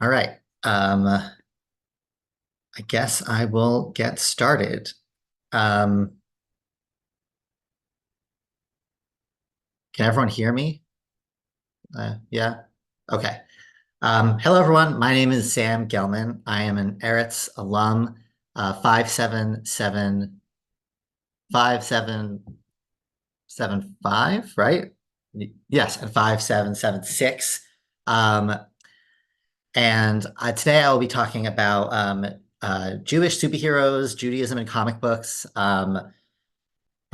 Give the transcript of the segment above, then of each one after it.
All right. I guess I will get started. Um, can everyone hear me? Yeah. Okay. Hello, everyone. My name is Sam Gleman. I am an Eretz alum, 5775, right? Yes, and 5776. Um, and today I will be talking about Jewish superheroes, Judaism, and comic books. By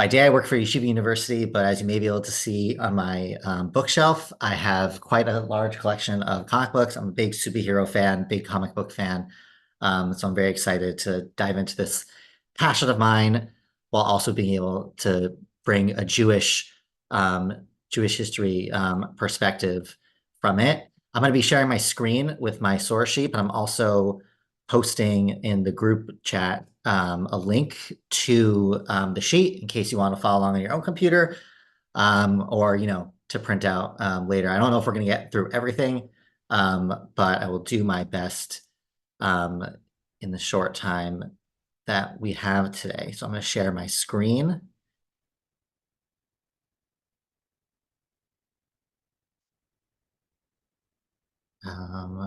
day, I work for Yeshiva University, but as you may be able to see on my bookshelf, I have quite a large collection of comic books. I'm a big superhero fan, big comic book fan. So I'm very excited to dive into this passion of mine while also being able to bring a Jewish history perspective from it. I'm going to be sharing my screen with my source sheet, but I'm also posting in the group chat a link to the sheet in case you want to follow along on your own computer or, to print out later. I don't know if we're going to get through everything, but I will do my best um, in the short time that we have today. So I'm going to share my screen.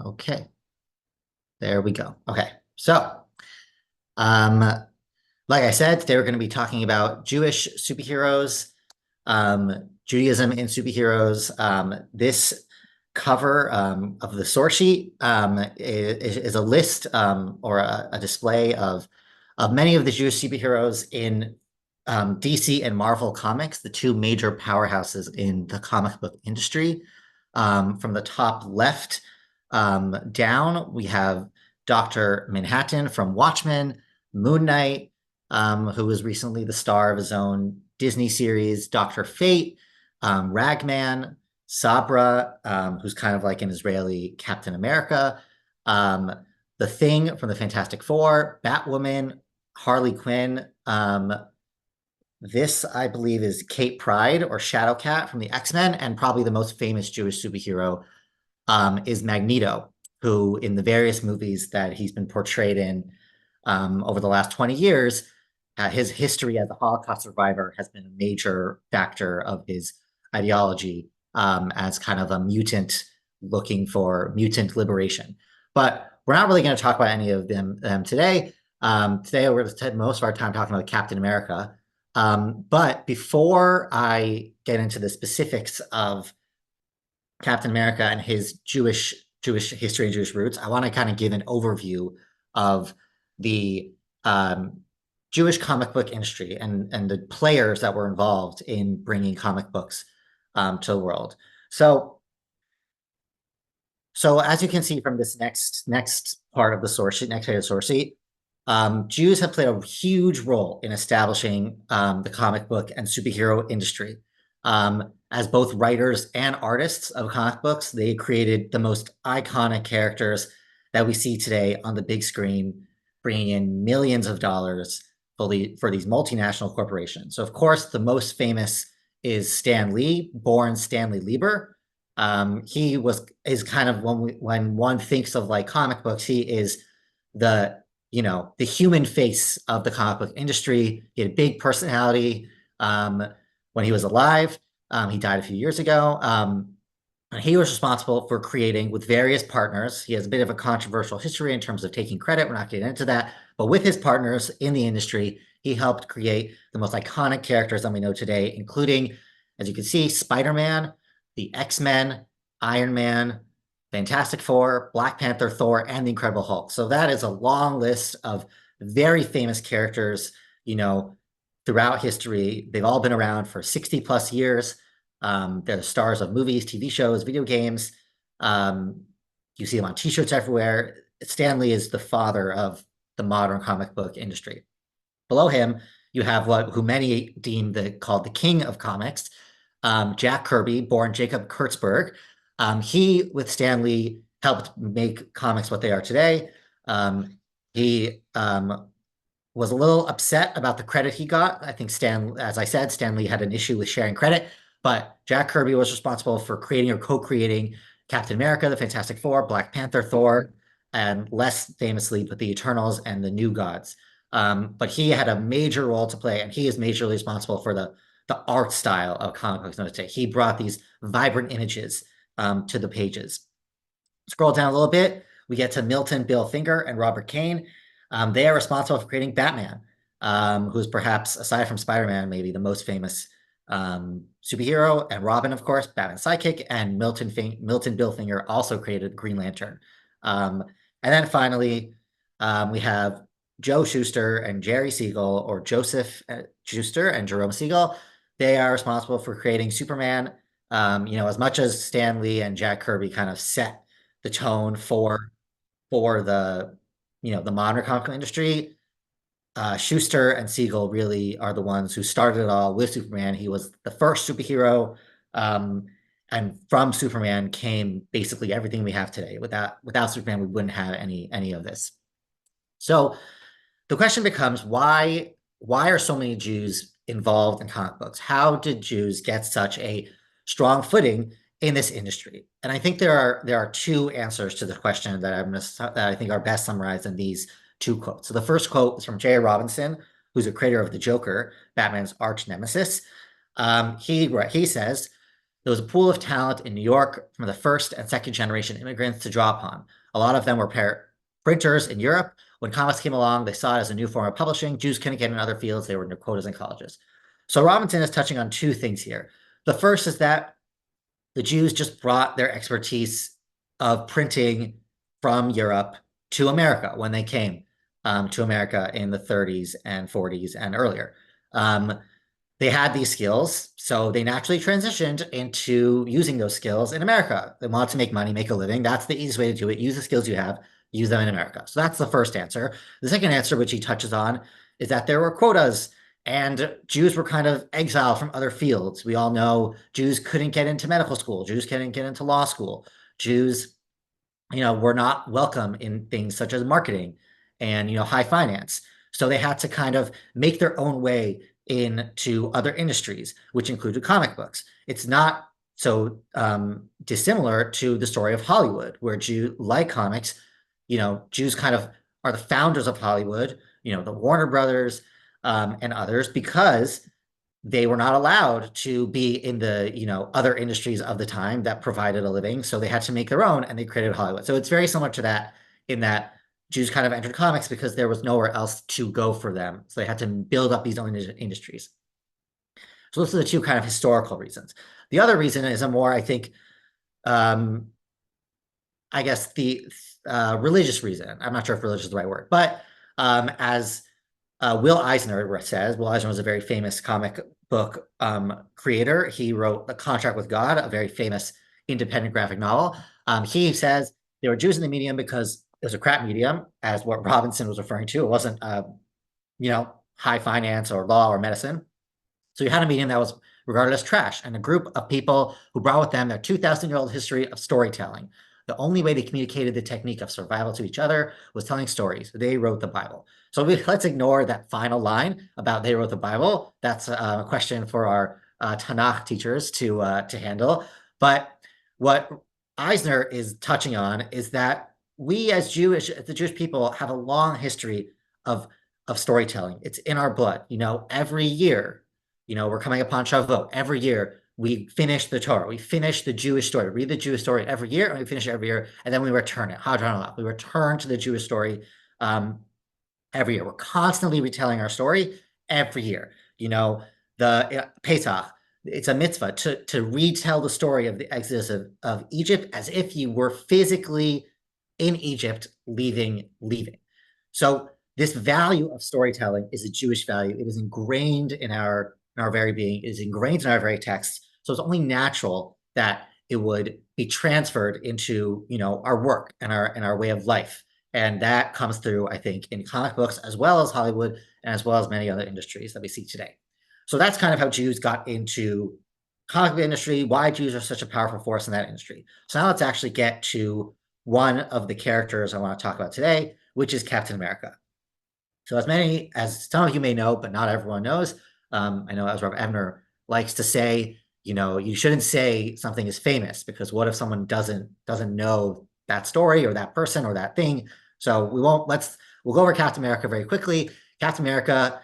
Okay, there we go. Okay, so um, like I said, today we're going to be talking about Jewish superheroes, Judaism and superheroes. This cover of the source sheet is a list or a display of many of the Jewish superheroes in DC and Marvel Comics, the two major powerhouses in the comic book industry. From the top left down, we have Dr. Manhattan from Watchmen, Moon Knight, who was recently the star of his own Disney series, Dr. Fate, Ragman, Sabra, who's kind of like an Israeli Captain America, um, the Thing from the Fantastic Four, Batwoman, Harley Quinn. This, I believe, is Kate Pryde or Shadowcat from the X-Men, and probably the most famous Jewish superhero is Magneto, who in the various movies that he's been portrayed in over the last 20 years, his history as a Holocaust survivor has been a major factor of his ideology as kind of a mutant looking for mutant liberation. But we're not really going to talk about any of them today. Today, we're going to spend most of our time talking about Captain America. But before I get into the specifics of Captain America and his Jewish history and Jewish roots, I want to kind of give an overview of the Jewish comic book industry and the players that were involved in bringing comic books to the world. So as you can see from this next part of the source sheet, next page of the source sheet, Jews have played a huge role in establishing the comic book and superhero industry. As both writers and artists of comic books, they created the most iconic characters that we see today on the big screen, bringing in millions of dollars for these multinational corporations. So, of course, the most famous is Stan Lee, born Stanley Lieber. He is kind of when one thinks of like comic books, he is the the human face of the comic book industry. He had a big personality when he was alive. He died a few years ago. And he was responsible for creating with various partners. He has a bit of a controversial history in terms of taking credit. We're not getting into that. But with his partners in the industry, he helped create the most iconic characters that we know today, including, as you can see, Spider-Man, the X-Men, Iron Man, Fantastic Four, Black Panther, Thor, and the Incredible Hulk. So that is a long list of very famous characters, throughout history. They've all been around for 60 plus years. They're the stars of movies, TV shows, video games. You see them on t-shirts everywhere. Stan Lee is the father of the modern comic book industry. Below him, you have who many deem called the king of comics, Jack Kirby, born Jacob Kurtzberg. He, with Stan Lee, helped make comics what they are today. He was a little upset about the credit he got. I think as I said, Stan Lee had an issue with sharing credit, but Jack Kirby was responsible for creating or co-creating Captain America, the Fantastic Four, Black Panther, Thor, and less famously, but the Eternals and the New Gods. But he had a major role to play, and he is majorly responsible for the art style of comic books in today. He brought these vibrant images to the pages. Scroll down a little bit, we get to Milton, Bill Finger, and Robert Kane. They are responsible for creating Batman, who's perhaps, aside from Spider-Man, maybe the most famous superhero, and Robin, of course, Batman's sidekick, and Milton Bill Finger also created Green Lantern. And then finally, we have Joe Shuster and Jerry Siegel, or Joseph Shuster and Jerome Siegel. They are responsible for creating Superman. As much as Stan Lee and Jack Kirby kind of set the tone for the modern comic book industry. Schuster and Siegel really are the ones who started it all with Superman. He was the first superhero, and from Superman came basically everything we have today. Without Superman, we wouldn't have any of this. So the question becomes, why are so many Jews involved in comic books? How did Jews get such a strong footing in this industry? And I think there are two answers to the question that I think are best summarized in these two quotes. So the first quote is from J.A. Robinson, who's a creator of the Joker, Batman's arch nemesis. He says, there was a pool of talent in New York from the first and second generation immigrants to draw upon. A lot of them were printers in Europe. When comics came along, they saw it as a new form of publishing. Jews couldn't get in other fields. They were in quotas in colleges. So Robinson is touching on two things here. The first is that the Jews just brought their expertise of printing from Europe to America when they came to America in the 30s and 40s and earlier. They had these skills, so they naturally transitioned into using those skills in America. They wanted to make money, make a living. That's the easiest way to do it. Use the skills you have, use them in America. So that's the first answer. The second answer, which he touches on, is that there were quotas and Jews were kind of exiled from other fields. We all know Jews couldn't get into medical school. Jews couldn't get into law school. Jews, were not welcome in things such as marketing and, high finance. So they had to kind of make their own way into other industries, which included comic books. It's not so dissimilar to the story of Hollywood, where like comics, Jews kind of are the founders of Hollywood, the Warner Brothers and others, because they were not allowed to be in the other industries of the time that provided a living. So they had to make their own, and they created Hollywood. So it's very similar to that, in that Jews kind of entered comics because there was nowhere else to go for them. So they had to build up these own industries. So those are the two kind of historical reasons. The other reason is a more, I think, I guess the religious reason. I'm not sure if religious is the right word, but as Will Eisner says, Will Eisner was a very famous comic book creator. He wrote The Contract with God, a very famous independent graphic novel. He says there were Jews in the medium because it was a crap medium, as what Robinson was referring to. It wasn't, high finance or law or medicine. So you had a medium that was regarded as trash, and a group of people who brought with them their 2,000-year-old history of storytelling. The only way they communicated the technique of survival to each other was telling stories. They wrote the Bible. So let's ignore that final line about they wrote the Bible. That's a question for our Tanakh teachers to handle. But what Eisner is touching on is that we as the Jewish people have a long history of storytelling. It's in our blood. Every year, we're coming upon Shavuot. Every year, we finish the Torah. We finish the Jewish story. Read the Jewish story every year, and we finish it every year, and then we return it. We return to the Jewish story every year. We're constantly retelling our story every year. The Pesach, it's a mitzvah to retell the story of the exodus of Egypt as if you were physically in Egypt leaving. So this value of storytelling is a Jewish value. It is ingrained in our very being. It is ingrained in our very texts. So it's only natural that it would be transferred into our work and our way of life. And that comes through, I think, in comic books as well as Hollywood and as well as many other industries that we see today. So that's kind of how Jews got into comic book industry, why Jews are such a powerful force in that industry. So now let's actually get to one of the characters I want to talk about today, which is Captain America. So as some of you may know, but not everyone knows, I know as Rob Ebner likes to say, you shouldn't say something is famous because what if someone doesn't know that story or that person or that thing? So we'll go over Captain America very quickly. Captain America,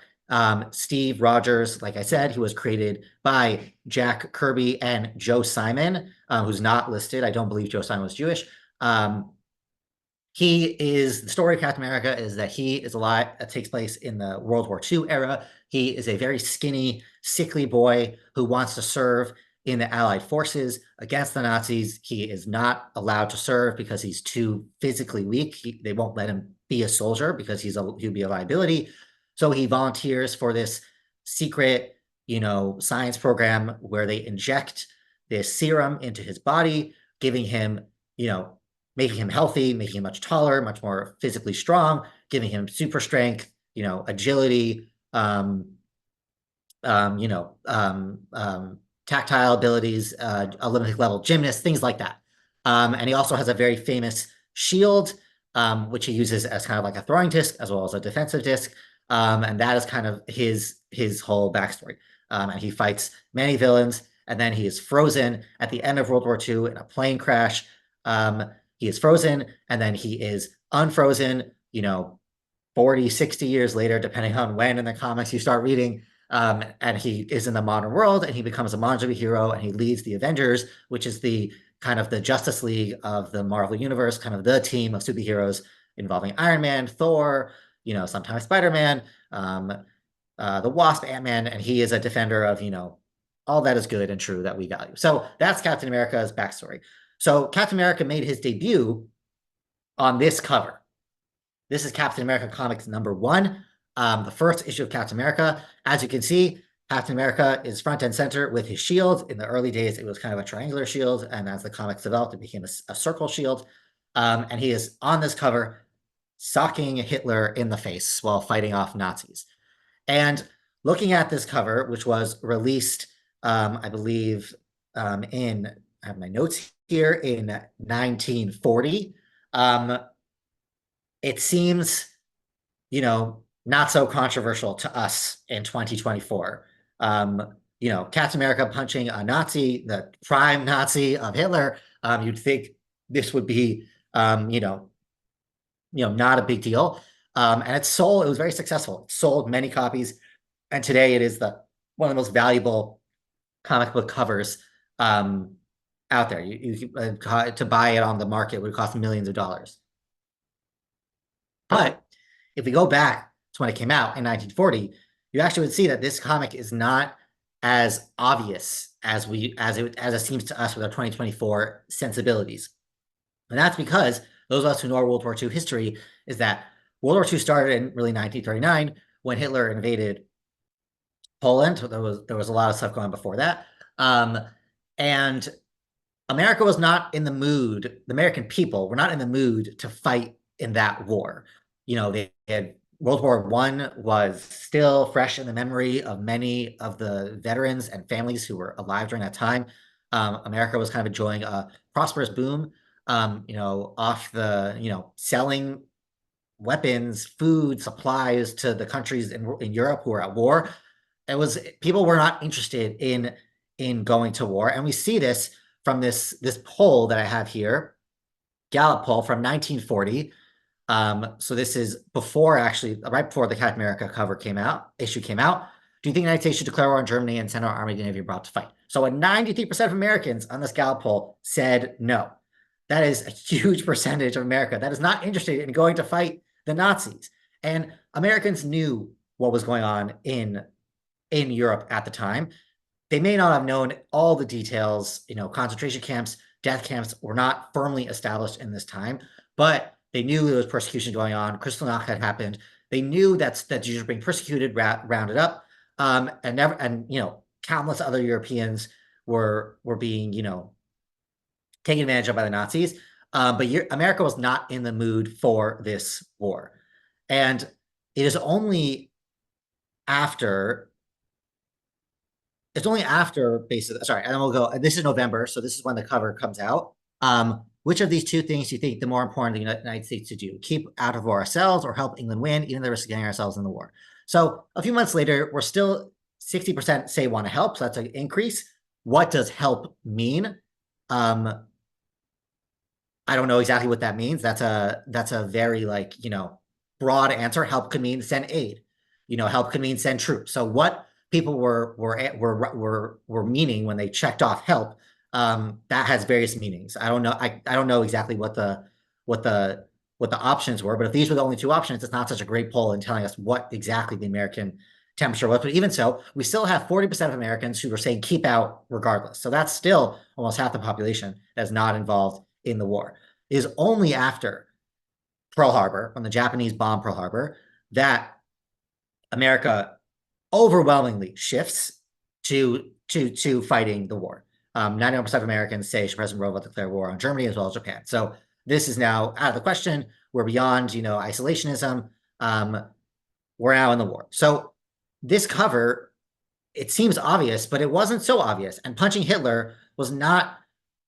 Steve Rogers, like I said, he was created by Jack Kirby and Joe Simon, who's not listed. I don't believe Joe Simon was Jewish. The story of Captain America is that he is alive. It takes place in the World War II era. He is a very skinny, sickly boy who wants to serve in the Allied forces against the Nazis. He is not allowed to serve because he's too physically weak. They won't let him be a soldier because he'll be a liability. So he volunteers for this secret, science program where they inject this serum into his body, giving him, making him healthy, making him much taller, much more physically strong, giving him super strength, agility, um, you know, um, um, tactile abilities, Olympic level gymnast, things like that. And he also has a very famous shield, which he uses as kind of like a throwing disc as well as a defensive disc. And that is kind of his whole backstory. And he fights many villains, and then he is frozen at the end of World War II in a plane crash. He is frozen, and then he is unfrozen, 40, 60 years later, depending on when in the comics you start reading. And he is in the modern world, and he becomes a modern hero, and he leads the Avengers, which is the kind of the Justice League of the Marvel Universe, kind of the team of superheroes involving Iron Man, Thor, sometimes Spider-Man, the Wasp, Ant-Man, and he is a defender of, all that is good and true that we value. So that's Captain America's backstory. So Captain America made his debut on this cover. This is Captain America Comics #1, the first issue of Captain America. As you can see, Captain America is front and center with his shield. In the early days, it was kind of a triangular shield, and as the comics developed, it became a circle shield. And he is on this cover socking Hitler in the face while fighting off Nazis. And looking at this cover, which was released, I believe, I have my notes here, in 1940, it seems, not so controversial to us in 2024. Captain America punching a Nazi, the prime Nazi of Hitler, you'd think this would be, not a big deal. And it was very successful. It sold many copies. And today it is one of the most valuable comic book covers out there. To buy it on the market would cost millions of dollars. But if we go back to when it came out in 1940, you actually would see that this comic is not as obvious as it seems to us with our 2024 sensibilities. And that's because those of us who know our World War II history is that World War II started in really 1939 when Hitler invaded Poland. There was a lot of stuff going on before that. And America was not in the mood, the American people were not in the mood to fight in that war. They had World War I was still fresh in the memory of many of the veterans and families who were alive during that time. America was kind of enjoying a prosperous boom, off selling weapons, food, supplies to the countries in Europe who were at war. People were not interested in going to war, and we see this from this poll that I have here, Gallup poll from 1940. So this is right before the Captain America issue came out. Do you think the United States should declare war on Germany and send our army to Navy abroad to fight? So 93% of Americans on this Gallup poll said no. That is a huge percentage of America that is not interested in going to fight the Nazis. And Americans knew what was going on in Europe at the time. They may not have known all the details. Concentration camps, death camps were not firmly established in this time, but they knew there was persecution going on. Kristallnacht had happened. They knew that Jews were being persecuted, rounded up, and countless other Europeans were being taken advantage of by the Nazis. But America was not in the mood for this war, and it is only after. It's only after basically. Sorry, and then we'll go. This is November, so this is when the cover comes out. Which of these two things do you think the more important the United States to do? Keep out of war ourselves or help England win, even at the risk of getting ourselves in the war? So a few months later, we're still 60% say want to help. So that's an increase. what does help mean? Um, I don't know exactly what that means. That's a very like, broad answer. Help could mean send aid. Help could mean send troops. So what people were meaning when they checked off help, that has various meanings. I don't know. I don't know exactly what the what the options were, but if these were the only two options, it's not such a great poll in telling us what exactly the American temperature was. But even so, we still have 40% of Americans who are saying keep out regardless. So that's still almost half the population that's not involved in the war. Is only after Pearl Harbor, when the Japanese bombed Pearl Harbor, that America overwhelmingly shifts to fighting the war. 91% of Americans say President Roosevelt declare war on Germany as well as Japan. So this is now out of the question. We're beyond, isolationism. We're now in the war. So this cover, it seems obvious, but it wasn't so obvious. And punching Hitler was not,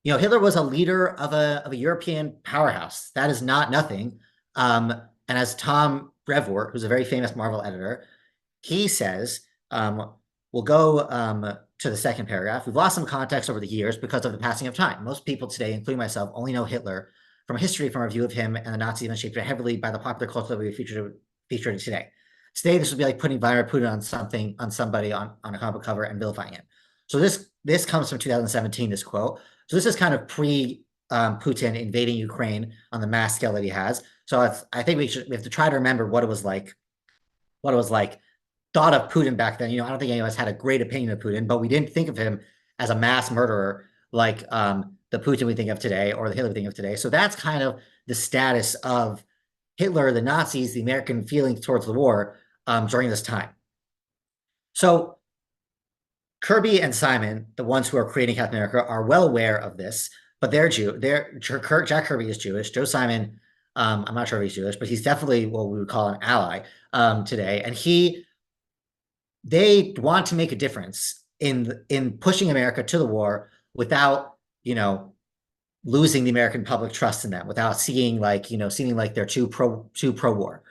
Hitler was a leader of a European powerhouse. That is not nothing. And as Tom Brevoort, who's a very famous Marvel editor, he says, we'll go to the second paragraph. We've lost some context over the years because of the passing of time. Most people today, including myself, only know Hitler from history, from our view of him and the Nazis, and shaped heavily by the popular culture that we featured today. Today, this would be like putting Vladimir Putin on somebody on a comic cover and vilifying him. So this comes from 2017. This quote. So this is kind of pre Putin invading Ukraine on the mass scale that he has. So I think we have to try to remember what it was like. What it was like thought of Putin back then. I don't think any of us had a great opinion of Putin, but we didn't think of him as a mass murderer like the Putin we think of today or the Hitler we think of today. So that's kind of the status of Hitler, the Nazis, the American feelings towards the war during this time. So Kirby and Simon, the ones who are creating Captain America, are well aware of this, but they're Jew. Jack Kirby is Jewish. Joe Simon, I'm not sure if he's Jewish, but he's definitely what we would call an ally today. And they want to make a difference in pushing America to the war without, losing the American public trust in them, without seeing seeming like they're too pro war.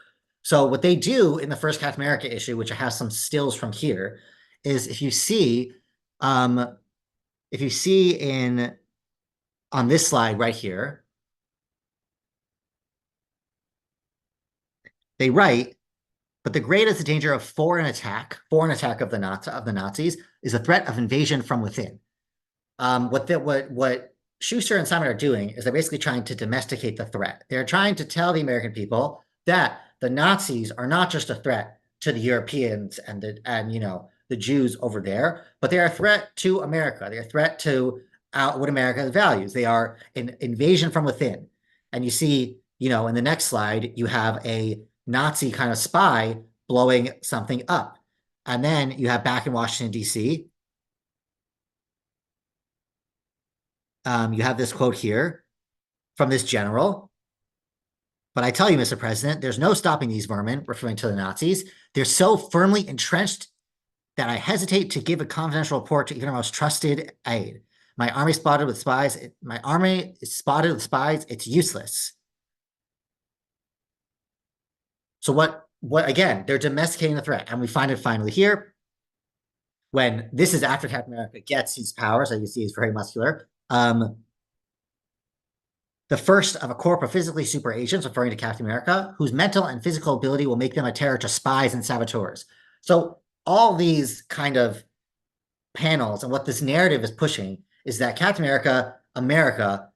So what they do in the first Captain America issue, which I have some stills from here, is um, if you see in on this slide right here, they write, but the greatest danger of foreign attack of the Nazis is a threat of invasion from within. What Schuster and Simon are doing is they're basically trying to domesticate the threat. They're trying to tell the American people that the Nazis are not just a threat to the Europeans and the Jews over there, but they're a threat to America. They're a threat to what America values. They are an invasion from within. And you see, in the next slide, you have a Nazi kind of spy blowing something up. And then you have back in Washington, D.C., you have this quote here from this general. But I tell you, Mr. President, there's no stopping these vermin, referring to the Nazis. They're so firmly entrenched that I hesitate to give a confidential report to even our most trusted aide. My army is spotted with spies. It's useless. So what again, they're domesticating the threat. And we find it finally here when this is after Captain America gets his powers. As you see, he's very muscular. The first of a corp of physically super agents, referring to Captain America, whose mental and physical ability will make them a terror to spies and saboteurs. So all these kind of panels and what this narrative is pushing is that Captain America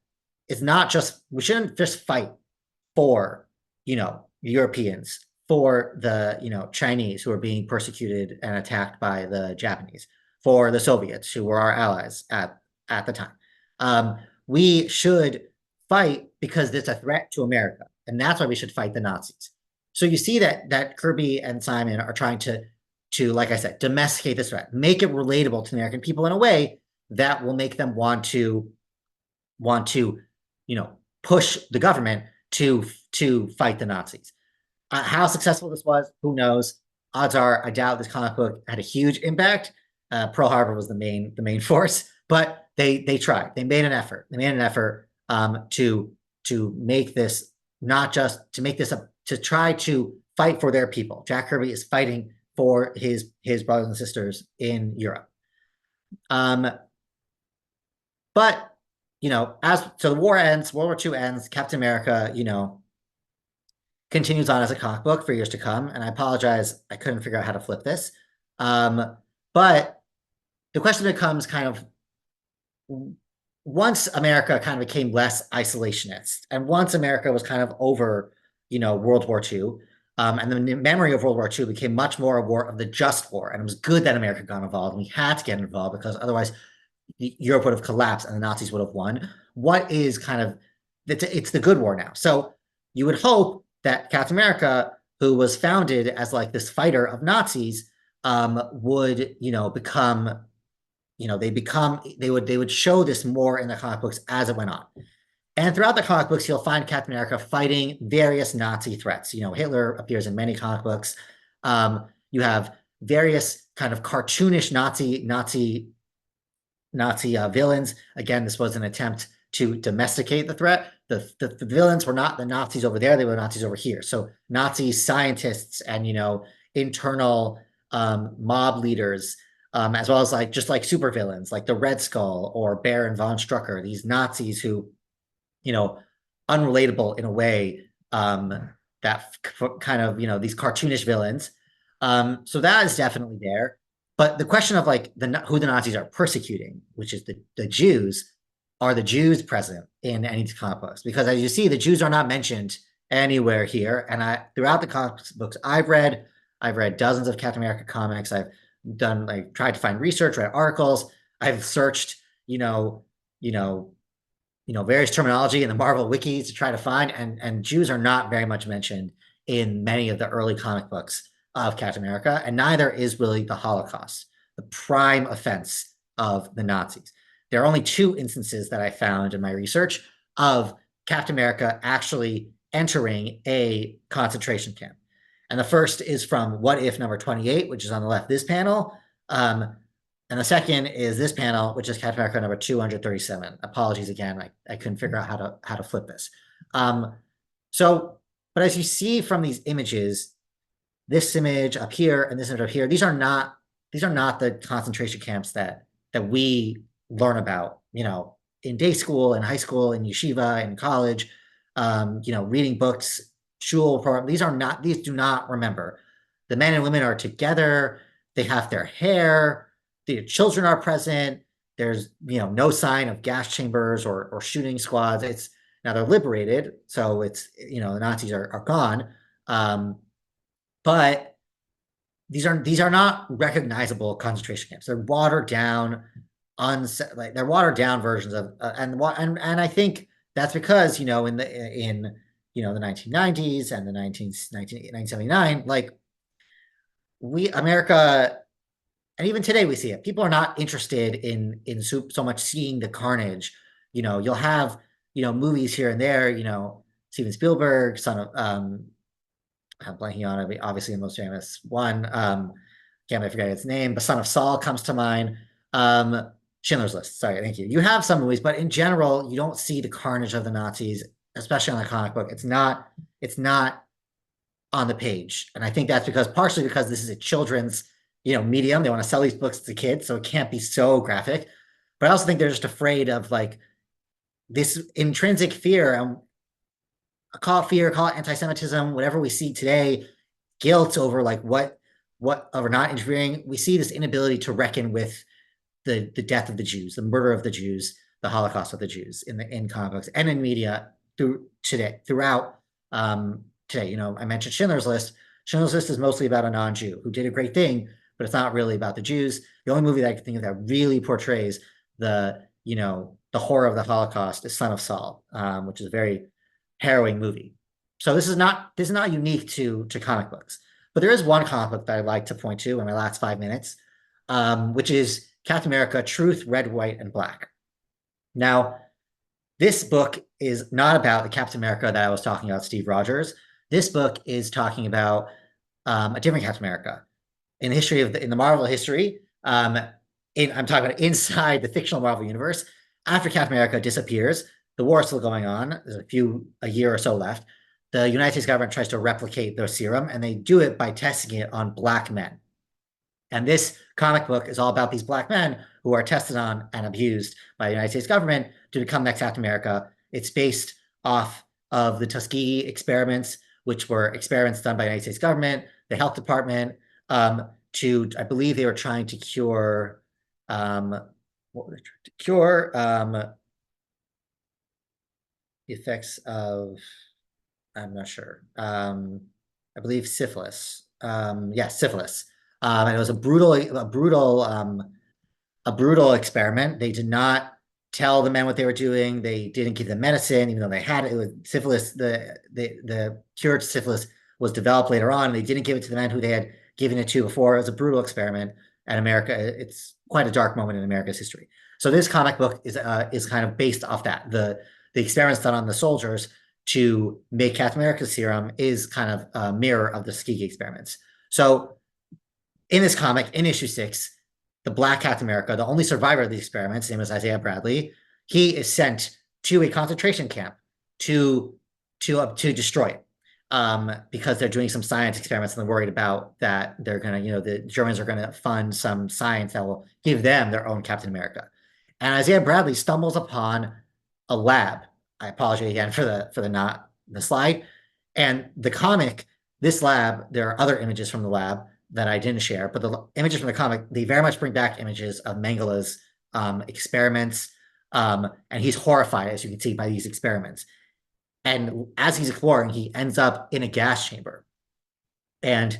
is not just, we shouldn't just fight for, Europeans, for the, Chinese who are being persecuted and attacked by the Japanese, for the Soviets who were our allies at the time. We should fight because it's a threat to America, and that's why we should fight the Nazis. So you see that Kirby and Simon are trying to, like I said, domesticate this threat, make it relatable to American people in a way that will make them want to, push the government to fight the Nazis. How successful this was, who knows? Odds are, I doubt this comic book had a huge impact. Pearl Harbor was the main force, but they tried. They made an effort. They made an effort to make this not just to make this to try to fight for their people. Jack Kirby is fighting for his brothers and sisters in Europe. But, as so the war ends, World War II ends, Captain America, continues on as a comic book for years to come. And I apologize, I couldn't figure out how to flip this. But the question becomes kind of once America kind of became less isolationist, and once America was kind of over, World War II, and the memory of World War II became much more a war of the just war, and it was good that America got involved, and we had to get involved because otherwise Europe would have collapsed and the Nazis would have won. What is kind of it's the good war now. So you would hope that Captain America, who was founded as like this fighter of Nazis, would become they would show this more in the comic books as it went on. And throughout the comic books, you'll find Captain America fighting various Nazi threats. Hitler appears in many comic books. You have various kind of cartoonish Nazi villains. Again, this was an attempt to domesticate the threat. The villains were not the Nazis over there; they were Nazis over here. So Nazi scientists and internal mob leaders, as well as just like supervillains like the Red Skull or Baron von Strucker. These Nazis who, unrelatable in a way, that kind of these cartoonish villains. So that is definitely there. But the question of like who the Nazis are persecuting, which is the Jews, are the Jews present in any comic books? Because as you see, the Jews are not mentioned anywhere here. And throughout the comic books I've read dozens of Captain America comics. I've done tried to find research, read articles. I've searched, you know, various terminology in the Marvel wikis to try to find, and Jews are not very much mentioned in many of the early comic books of Captain America, and neither is really the Holocaust, the prime offense of the Nazis. There are only two instances that I found in my research of Captain America actually entering a concentration camp. And the first is from What If number 28, which is on the left, this panel. And the second is this panel, which is Captain America number 237. Apologies again, I couldn't figure out how to flip this. But as you see from these images, this image up here and this image up here, these are not the concentration camps that we learn about, in day school, in high school, in yeshiva, in college, reading books, shul program. These do not remember. The men and women are together. They have their hair. The children are present. There's no sign of gas chambers or shooting squads. It's now they're liberated, so it's the Nazis are gone, but these are not recognizable concentration camps. They're watered down, they're watered down versions of and I think that's because in the 1990s and the 1979, like America. And even today we see it. People are not interested in so much seeing the carnage. You'll have movies here and there. Steven Spielberg, son of I'm blanking on it. Obviously, the most famous one. Can't forget its name. The Son of Saul comes to mind. Schindler's List. Sorry, thank you. You have some movies, but in general, you don't see the carnage of the Nazis, especially on the comic book. It's not on the page, and I think that's partially because this is a children's medium. They want to sell these books to kids, so it can't be so graphic. But I also think they're just afraid of this intrinsic fear, and call it anti-Semitism, whatever we see today, guilt over what over not interfering. We see this inability to reckon with the death of the Jews, the murder of the Jews, the Holocaust of the Jews in comic books and in media throughout today. I mentioned Schindler's List. Schindler's List is mostly about a non-Jew who did a great thing, but it's not really about the Jews. The only movie that I can think of that really portrays the horror of the Holocaust is Son of Saul, which is a very harrowing movie. So this is not unique to comic books, but there is one comic book that I'd like to point to in my last 5 minutes, which is Captain America: Truth, Red, White, and Black. Now, this book is not about the Captain America that I was talking about, Steve Rogers. This book is talking about a different Captain America. In the Marvel history, I'm talking about inside the fictional Marvel universe. After Captain America disappears, the war is still going on. There's a year or so left. The United States government tries to replicate their serum, and they do it by testing it on black men. And this comic book is all about these black men who are tested on and abused by the United States government to become next Captain America. It's based off of the Tuskegee experiments, which were experiments done by the United States government, the health department, I believe they were trying to cure, what were they trying to cure? The effects of, I'm not sure. I believe syphilis. Yeah, syphilis. And it was a brutal experiment. They did not tell the men what they were doing. They didn't give them medicine, even though they had it. It was syphilis. The cure to syphilis was developed later on. They didn't give it to the men who they had given it to before. It was a brutal experiment. And America, it's quite a dark moment in America's history. So this comic book is kind of based off that. The experiments done on the soldiers to make Captain America's serum is kind of a mirror of the Tuskegee experiments. So in this comic, in issue 6, the Black Captain America, the only survivor of the experiments, his name is Isaiah Bradley, he is sent to a concentration camp to destroy it. Because they're doing some science experiments and they're worried about that they're gonna, the Germans are gonna fund some science that will give them their own Captain America. And Isaiah Bradley stumbles upon a lab. I apologize again for the not the slide. And the comic, this lab, there are other images from the lab that I didn't share, but the images from the comic, they very much bring back images of Mengele's experiments. And he's horrified, as you can see, by these experiments. And as he's exploring, he ends up in a gas chamber. And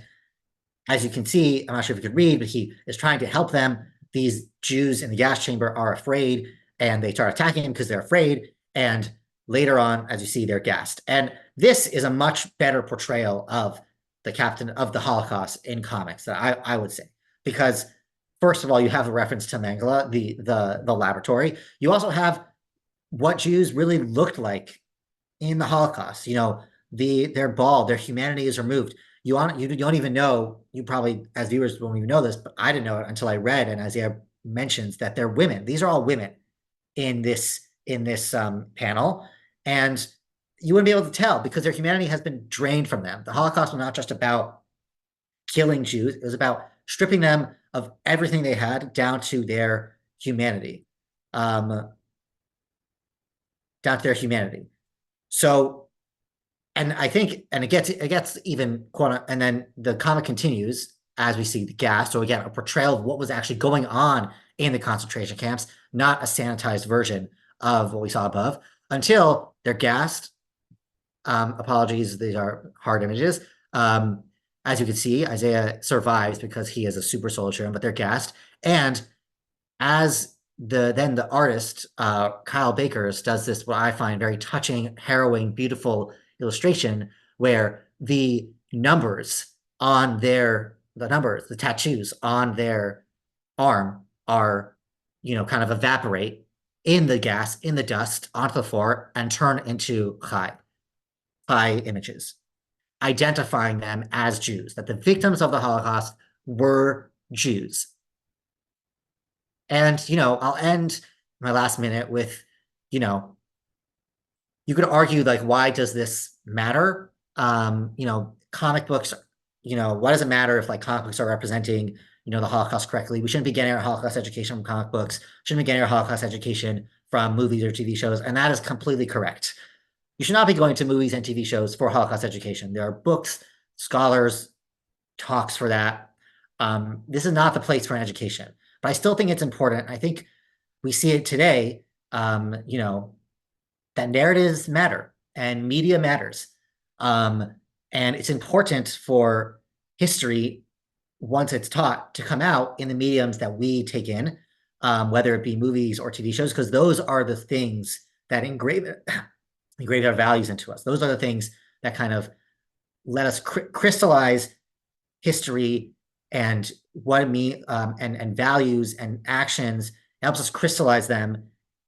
as you can see, I'm not sure if you could read, but he is trying to help them. These Jews in the gas chamber are afraid and they start attacking him because they're afraid. And later on, as you see, they're gassed. And this is a much better portrayal of the captain of the Holocaust in comics that I would say. Because first of all, you have a reference to Mengele, the laboratory. You also have what Jews really looked like in the Holocaust. They're bald, their humanity is removed. You don't even know, you probably, as viewers, won't even know this, but I didn't know it until I read, and Isaiah mentions that they're women. These are all women in this panel, and you wouldn't be able to tell because their humanity has been drained from them. The Holocaust was not just about killing Jews; it was about stripping them of everything they had down to their humanity, down to their humanity. So, and I think, and it gets even and then the comic continues as we see the gas. So again, a portrayal of what was actually going on in the concentration camps, not a sanitized version of what we saw above, until they're gassed. Apologies, these are hard images. As you can see, Isaiah survives because he is a super soldier, but they're gassed. And as the artist, Kyle Bakers, does this, what I find very touching, harrowing, beautiful illustration where the tattoos on their arm are, kind of evaporate in the gas, in the dust, onto the floor and turn into Chai images, identifying them as Jews, that the victims of the Holocaust were Jews. And, I'll end my last minute with, you could argue, like, why does this matter? Comic books, why does it matter if, like, comic books are representing, the Holocaust correctly? We shouldn't be getting our Holocaust education from comic books. Shouldn't be getting our Holocaust education from movies or TV shows. And that is completely correct. You should not be going to movies and TV shows for Holocaust education. There are books, scholars, talks for that. This is not the place for an education. But I still think it's important. I think we see it today, that narratives matter and media matters. And it's important for history, once it's taught, to come out in the mediums that we take in, whether it be movies or TV shows, because those are the things that engrave our values into us. Those are the things that kind of let us crystallize history and what it means, and values and actions. It helps us crystallize them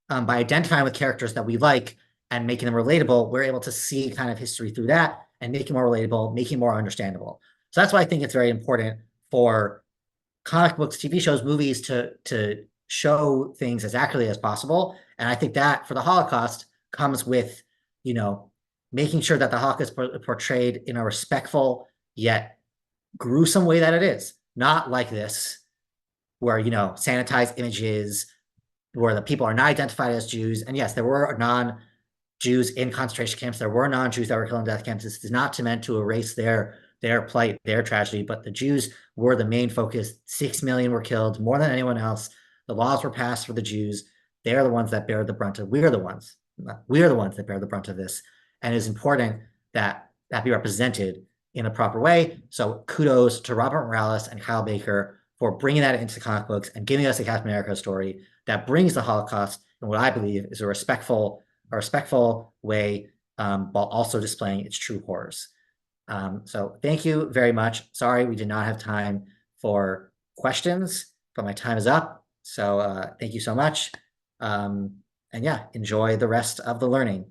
by identifying with characters that we like and making them relatable. We're able to see kind of history through that and make it more relatable, make it more understandable. So that's why I think it's very important for comic books, TV shows, movies to show things as accurately as possible. And I think that for the Holocaust comes with, making sure that the Holocaust is portrayed in a respectful yet gruesome way that it is, not like this, where, sanitized images where the people are not identified as Jews. And yes, there were non-Jews in concentration camps. There were non-Jews that were killed in death camps. This is not meant to erase their plight, their tragedy, but the Jews were the main focus. 6 million were killed, more than anyone else. The laws were passed for the Jews. They're the ones that bear the brunt of. We are the ones that bear the brunt of this, and it is important that that be represented in a proper way. So kudos to Robert Morales and Kyle Baker for bringing that into comic books and giving us a Captain America story that brings the Holocaust in what I believe is a respectful way, while also displaying its true horrors. So thank you very much. Sorry, we did not have time for questions, but my time is up. So thank you so much. And yeah, enjoy the rest of the learning.